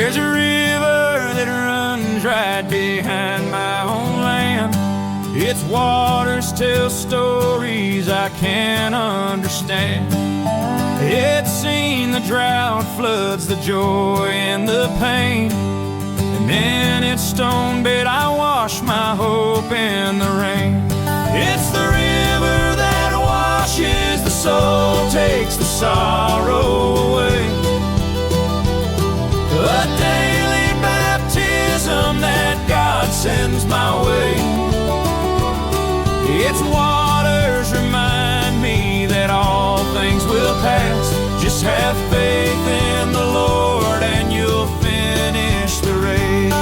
There's a river that runs right behind my own land. Its waters tell stories I can't understand. It's seen the drought, floods, the joy and the pain. And in its stone bed I wash my hope in the rain. It's the river that washes the soul, takes the sorrow away. A daily baptism that God sends my way. Its waters remind me that all things will pass. Just have faith in the Lord and you'll finish the race.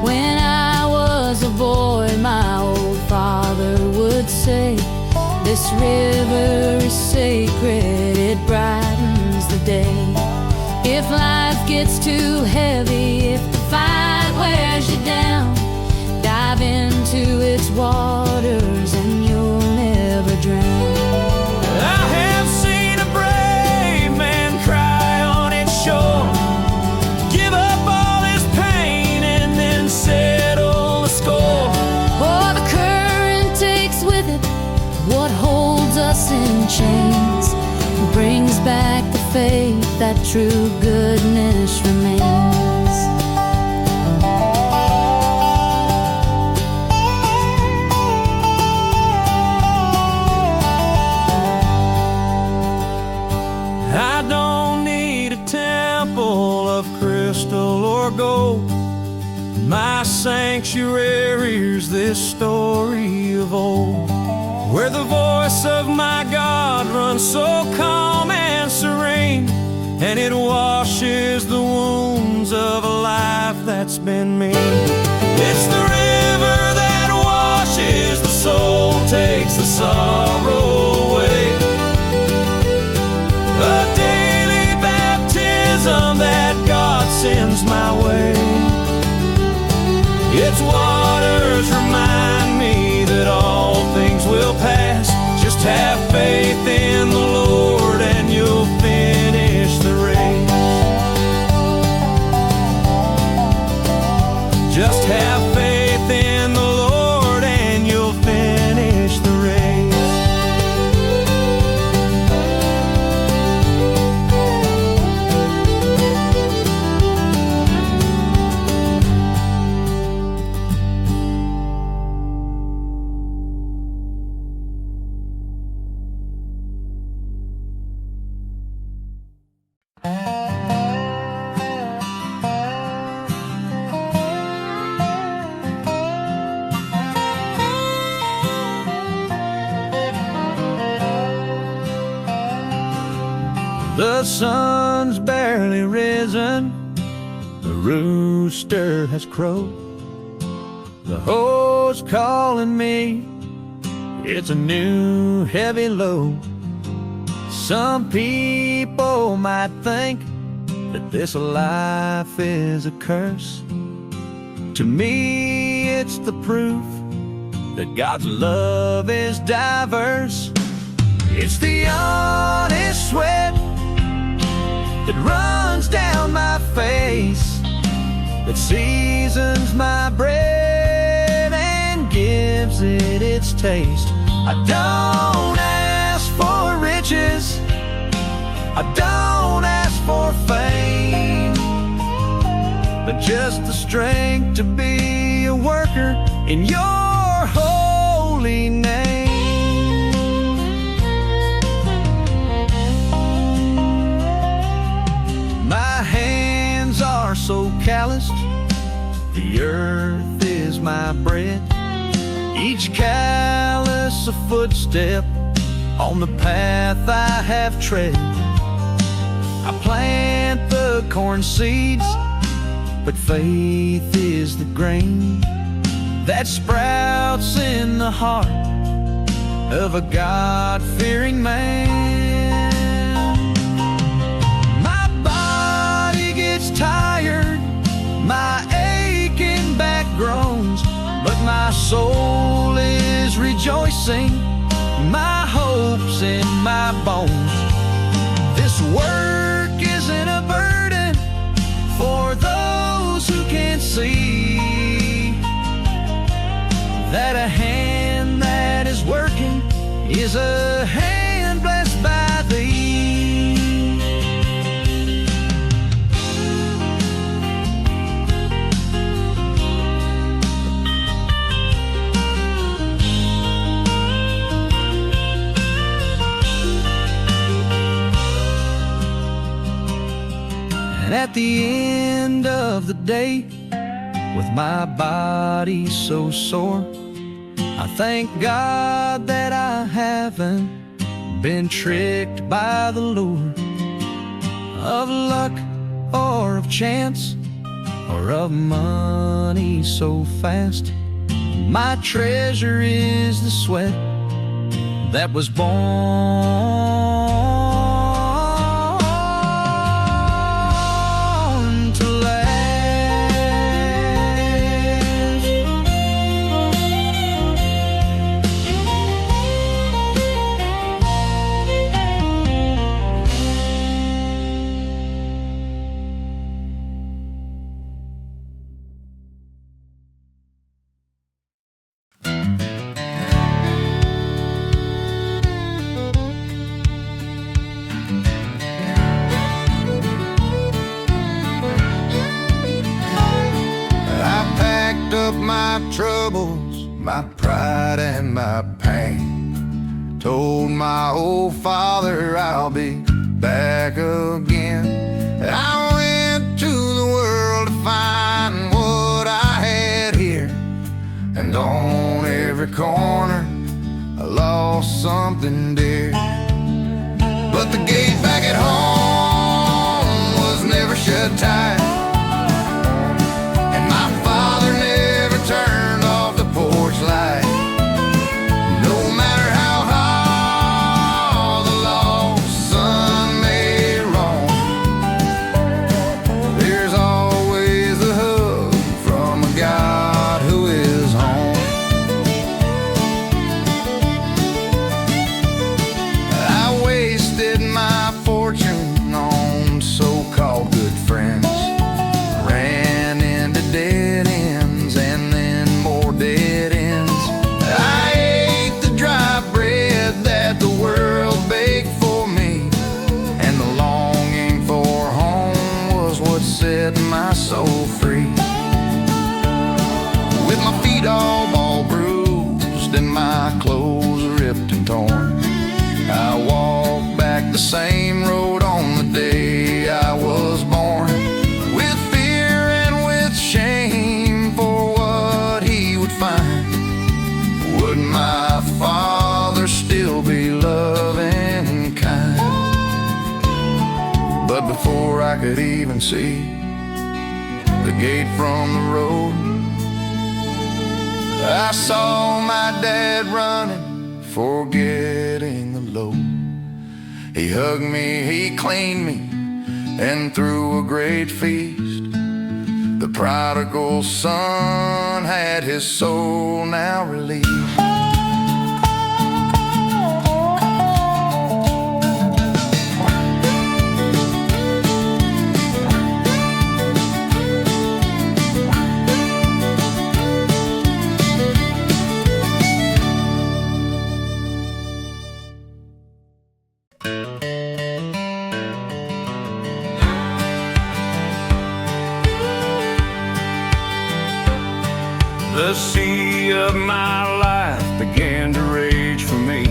When I was a boy, my old father would say, this river is sacred, it brightens the day. If life gets too heavy, if the fight wears you down, dive into its waters and you'll never drown. I have seen a brave man cry on its shore, give up all his pain and then settle the score. Oh, the current takes with it what holds us in chains, brings back the faith that true goodness remains. I don't need a temple of crystal or gold. My sanctuary's this story of old, where the voice of my God runs so calm and serene, and it washes the wounds of a life that's been mean. It's the river that washes the soul, takes the sorrow away. A daily baptism that God sends my way. Its waters remind me that all things will pass. Just have faith in the Lord and you'll finish the race. Just have faith in the Lord and you'll finish the race. The sun's barely risen, the rooster has crowed, the hoe's calling me, it's a new heavy load. Some people might think that this life is a curse. To me, it's the proof that God's love is diverse. It's the honest sweat that runs down my face, that seasons my bread and gives it its taste. I don't ask for riches, I don't ask for fame, but just the strength to be a worker in your holy name. My hands are so calloused, the earth is my bread, each callous a footstep on the path I have tread. I plant the corn seeds, but faith is the grain that sprouts in the heart of a God-fearing man. My body gets tired, my aching back groans, but my soul rejoicing, my hope's in my bones. This work isn't a burden for those who can't see, that a hand that is working is a hand blessed by Thee. And at the end of the day, with my body so sore, I thank God that I haven't been tricked by the lure of luck or of chance or of money so fast. My treasure is the sweat that was born to last. Up my troubles, my pride and my pain, told my old father I'll be back again. I went to the world to find what I had here, and on every corner I lost something dear. But the gate back at home was never shut tight, turned off the porch light. No matter how hard the lost sun may roam, there's always a hug from a God who is home. I wasted my fortune on so-called good friends, ran into dead ends and dead ends. I ate the dry bread that the world baked for me, and the longing for home was what set my soul free. With my feet all bruised and my clothes ripped and torn, I walked back the same road on the day I was born, with fear and with shame for what he would find. Would my father still be loving and kind? But before I could even see the gate from the road, I saw my dad running, forgetting the load. He hugged me, he cleaned me, and threw a great feast. The prodigal son had his soul now released. The sea of my life began to rage for me.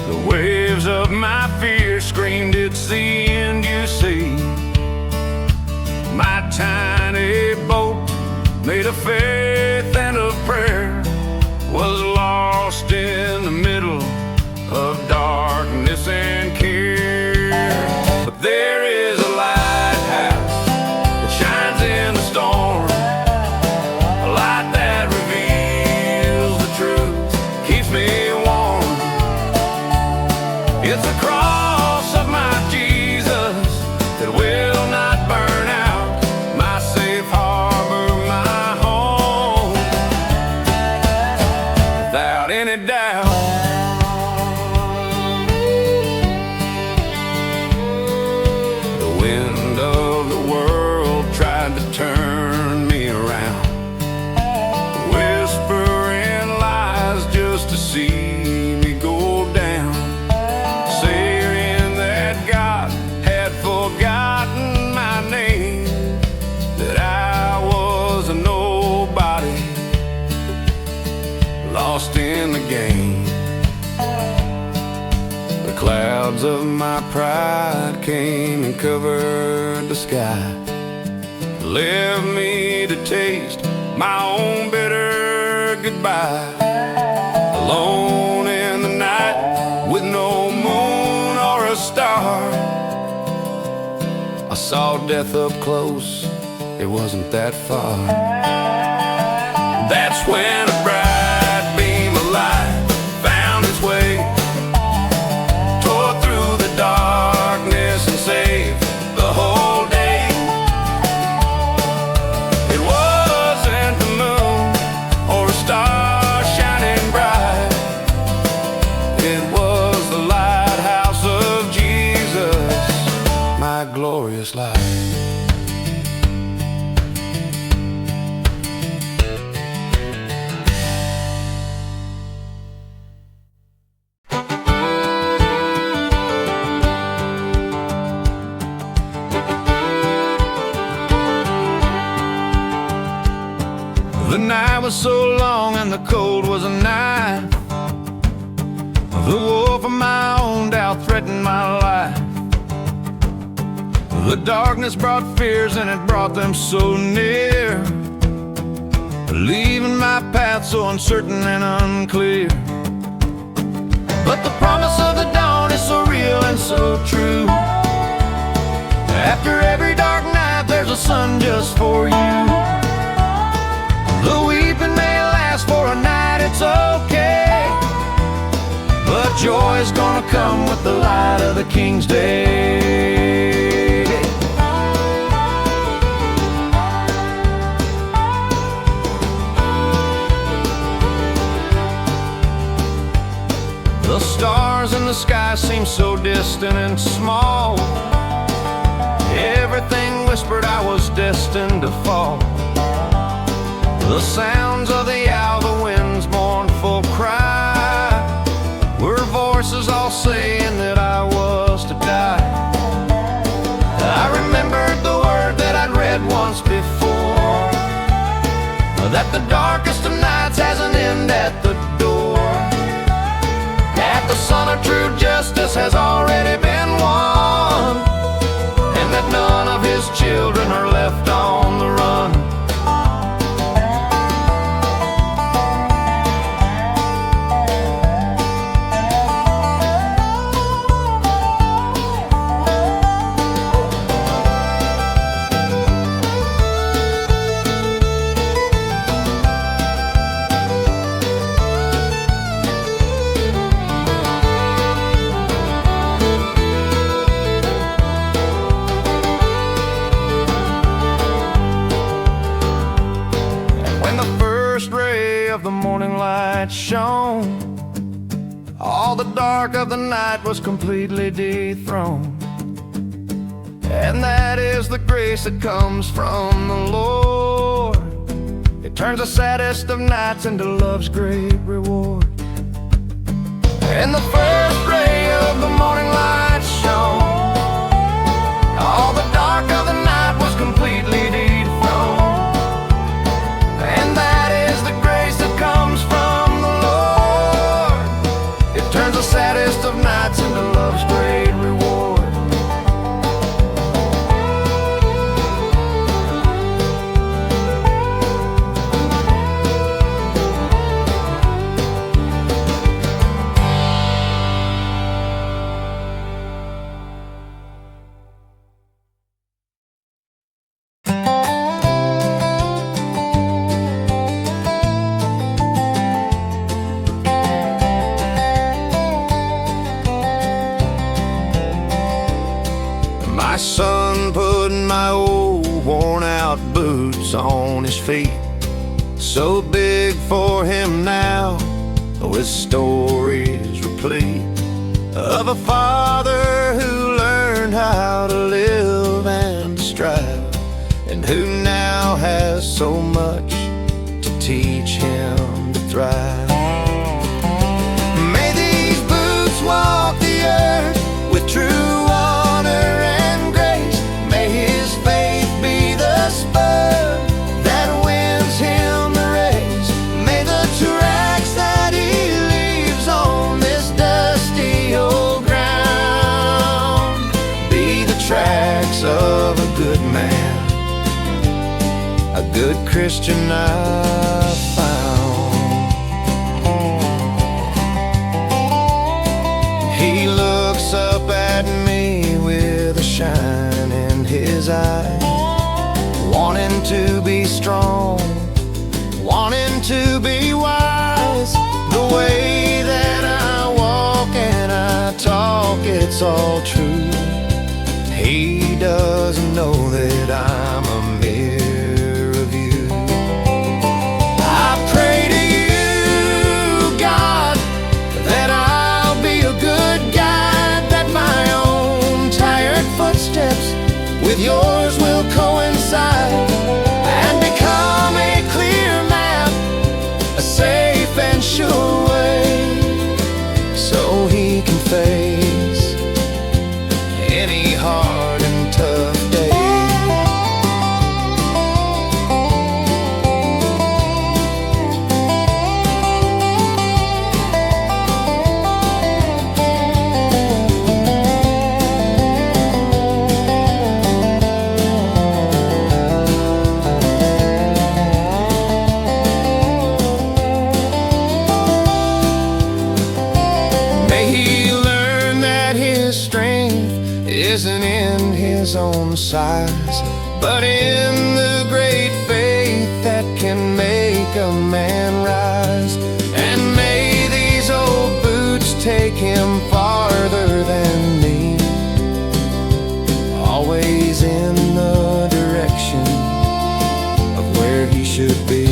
The waves of my fear screamed, it's the end, you see. My tiny boat, made of faith and of prayer, was lost in the middle of darkness and care. But there is a lighthouse that shines in the storm, a light that reveals the truth, keeps me warm. It's the cross of my Jesus that will not burn out, my safe harbor, my home. wind of the world tried to turn me around, whispering lies just to see me go down, saying that God had forgotten my name, that I was a nobody, lost in the game. The clouds of my pride came and covered the sky, left me to taste my own bitter goodbye. Alone in the night with no moon or a star, I saw death up close, it wasn't that far. That's when a bright beam of light found its way, tore through the darkness and saved the whole day. It wasn't the moon or a star shining bright, it was the lighthouse of Jesus, my glorious light. The night was so long and the cold was a knife. The wolf of my own doubt threatened my life. The darkness brought fears and it brought them so near, leaving my path so uncertain and unclear. But the promise of the dawn is so real and so true. After every dark night there's a sun just for you. The weeping may last for a night, it's okay, but joy's gonna come with the light of the King's day. The stars in the sky seem so distant and small. Everything whispered I was destined to fall. The sounds of the owl, the wind's mournful cry, were voices all saying that I was to die. I remembered the word that I'd read once before, that the darkest of nights has an end at the door, that the Son of true justice has already been won, and that none of his children are left on the run. The morning light shone, all the dark of the night was completely dethroned. And that is the grace that comes from the Lord. It turns the saddest of nights into love's great reward. And the first ray of the morning light shone, all the dark of the night was completely dethroned. And that is the grace that comes from the Lord. It turns the saddest of nights into love's great reward. My son put my old worn-out boots on his feet, so big for him now, with stories replete of a father who learned how to live and who now has so much to teach him to thrive. May these boots walk the earth with true honor and grace. May his faith be the spur that wins him the race. May the tracks that he leaves on this dusty old ground be the tracks of a good man, a good Christian I found. He looks up at me with a shine in his eyes, wanting to be strong, wanting to be wise. The way that I walk and I talk, it's all true. He doesn't know that I'm a mirror of you. I pray to you, God, that I'll be a good guide, that my own tired footsteps with yours will coincide and become a clear map, a safe and sure way, so he can face any hard and tough day. Isn't in his own size, but in the great faith that can make a man rise. And may these old boots take him farther than me, always in the direction of where he should be.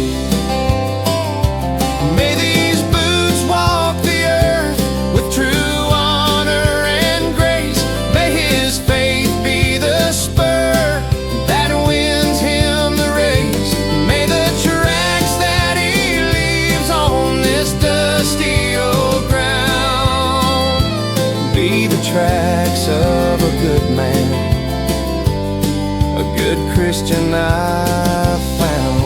May these boots walk the earth with true tracks of a good man, a good Christian I found.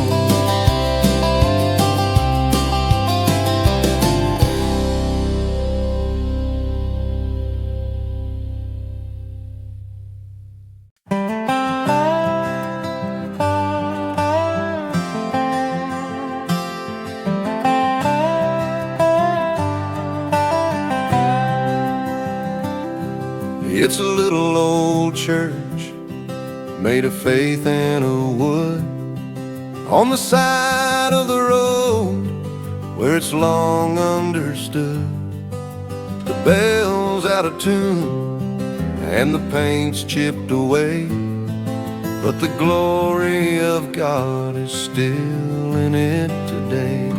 It's a little old church made of faith and of wood, on the side of the road where it's long understood. The bell's out of tune and the paint's chipped away, but the glory of God is still in it today.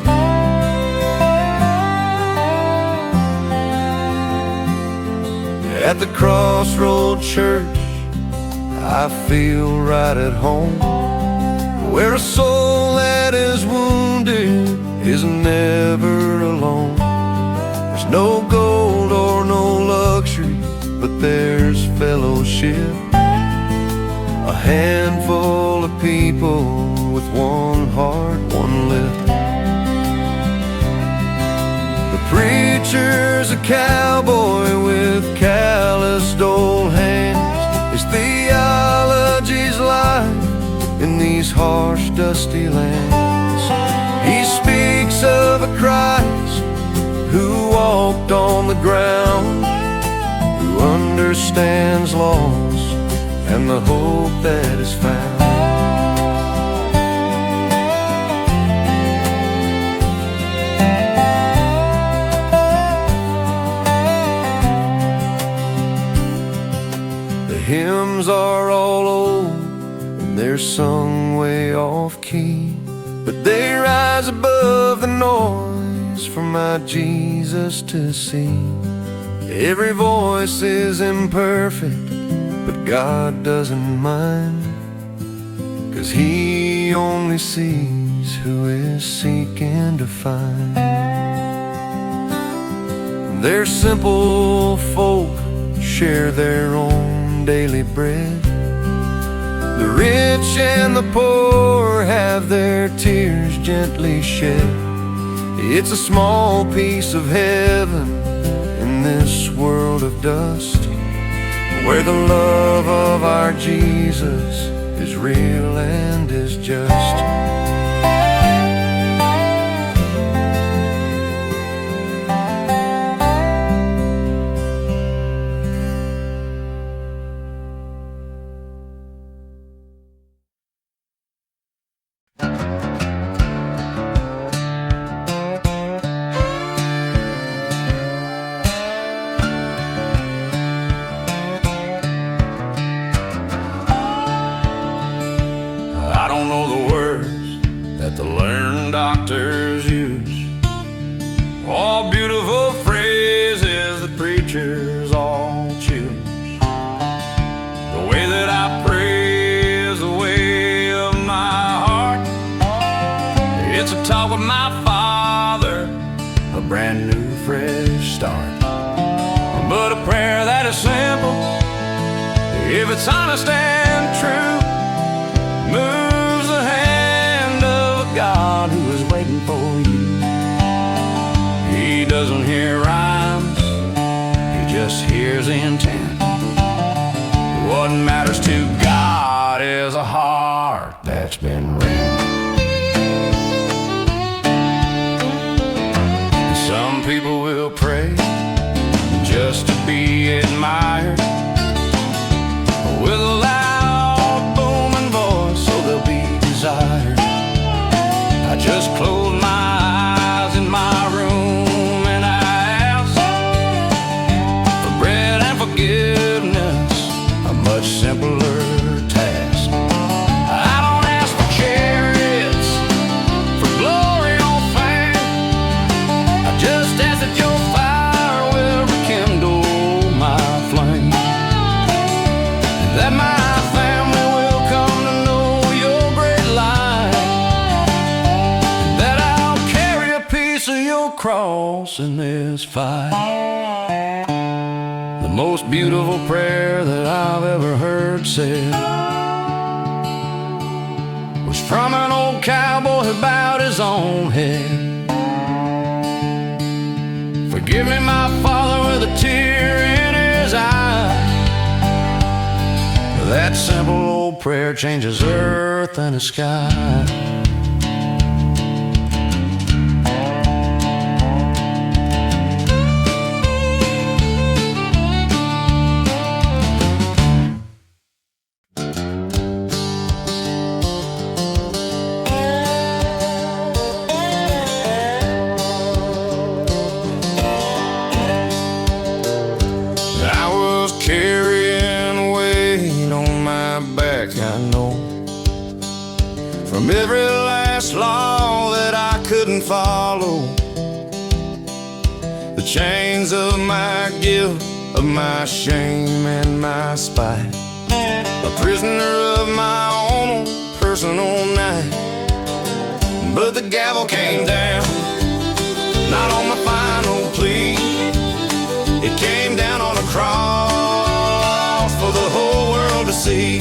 At the Crossroad Church, I feel right at home, where a soul that is wounded is never alone. There's no gold or no luxury, but there's fellowship, a handful of people with one heart, one lip. The preacher's a cowboy with calloused old hands. His theology's life in these harsh, dusty lands. He speaks of a Christ who walked on the ground, who understands loss and the hope that is found. Hymns are all old and they're sung way off key, but they rise above the noise for my Jesus to see. Every voice is imperfect, but God doesn't mind. 'cause he only sees who is seeking to find. Their simple folk share their own daily bread. The rich and the poor have their tears gently shed. It's a small piece of heaven in this world of dust, where the love of our Jesus is real and is just. I don't know the words that the learned doctors use, all beautiful phrases that preachers all choose. The way that I pray is the way of my heart. It's a talk with my Father, a brand new fresh start. But a prayer that is simple, if it's honest and true, moves the hand of a God who is waiting for you. He doesn't hear rhymes, he just hears intent. What matters to God is a heart that's been rent. Some people will pray just to be admired, with a loud booming voice so they'll be desired. I just close my eyes in my room and I ask for bread and forgiveness, a much simpler task. I don't ask for chariots, for glory or fame. I just ask that your fire will rekindle my flame, that my family will come to know your great light, that I'll carry a piece of your cross in this fight. The most beautiful prayer that I've ever heard said was from an old cowboy who bowed his own head. Forgive me, my Father, with a tear in his eye. That simple old prayer changes earth and the sky. I was carrying weight on my back, I know, from every last law that I couldn't follow. The chains of my guilt, of my shame and my spite, a prisoner of my own personal night. But the gavel came down, not on my final plea. It came down on a cross for the whole world to see.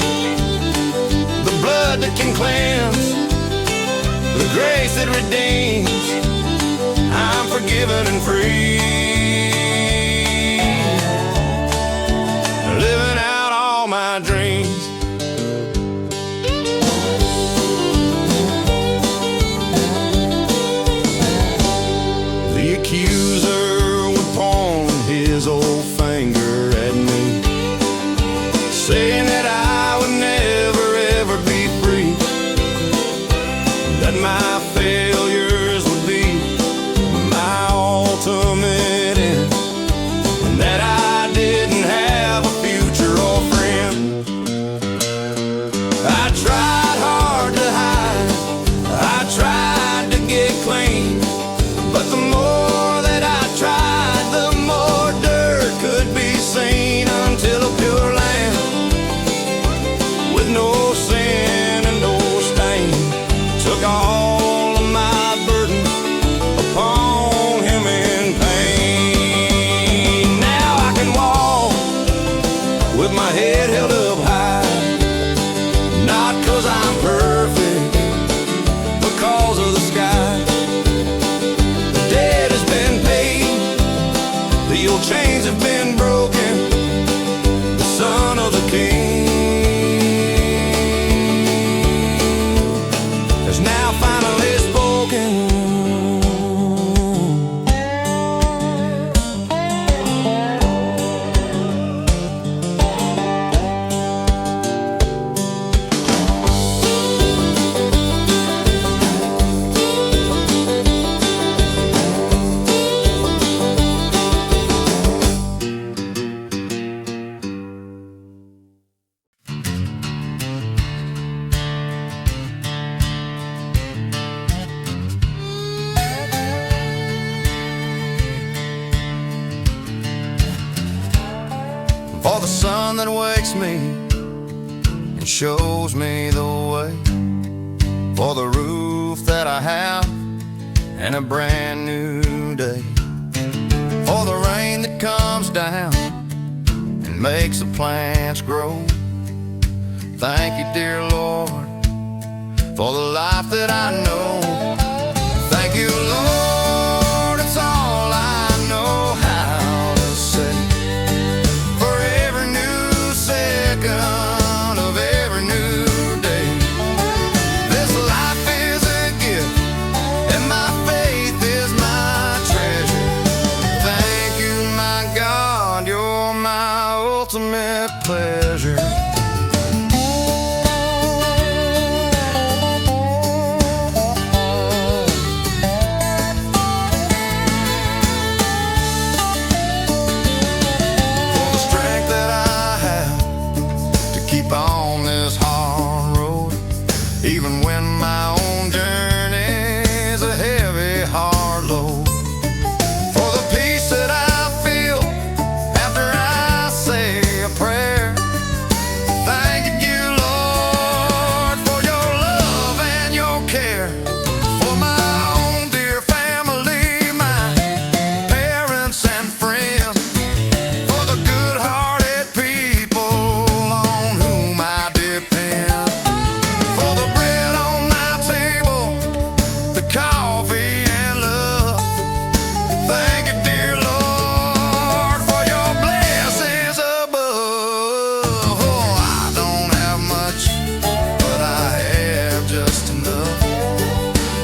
The blood that can cleanse, the grace that redeems. I'm forgiven and free, living out all my dreams. The accuser would point his old finger at me, saying that I would never ever be free, that my failures would be my ultimate end, and that I didn't have a future or friend. I tried hard to hide, I tried to get clean, but the more that I tried, the more dirt could be seen, until a pure lamb with no sin and no I'm perfect because of the sky. The debt has been paid, the old chains have been broken. The Son of the King is now finally spoken. For the sun that wakes me and shows me the way, for the roof that I have and a brand new day, for the rain that comes down and makes the plants grow. Thank you, dear Lord, for the life that I know. Thank you, Lord, it's all I know how to say. For every new second of every new day, this life is a gift and my faith is my treasure. Thank you, my God, you're my ultimate pleasure. On this hard road, even when my own journey's a heavy, hard load. For the peace that I feel after I say a prayer. Thank you, Lord, for your love and your care. For my own dear family, my parents and friends, for the good-hearted people coffee and love. Thank you, dear Lord, for your blessings above. Oh, I don't have much, but I have just enough.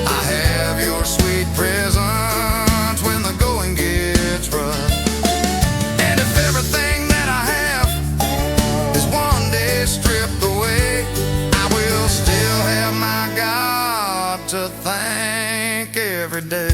I have your sweet presence when the going gets rough. And if everything that I have is one day stripped away, I will still have my God to thank every day.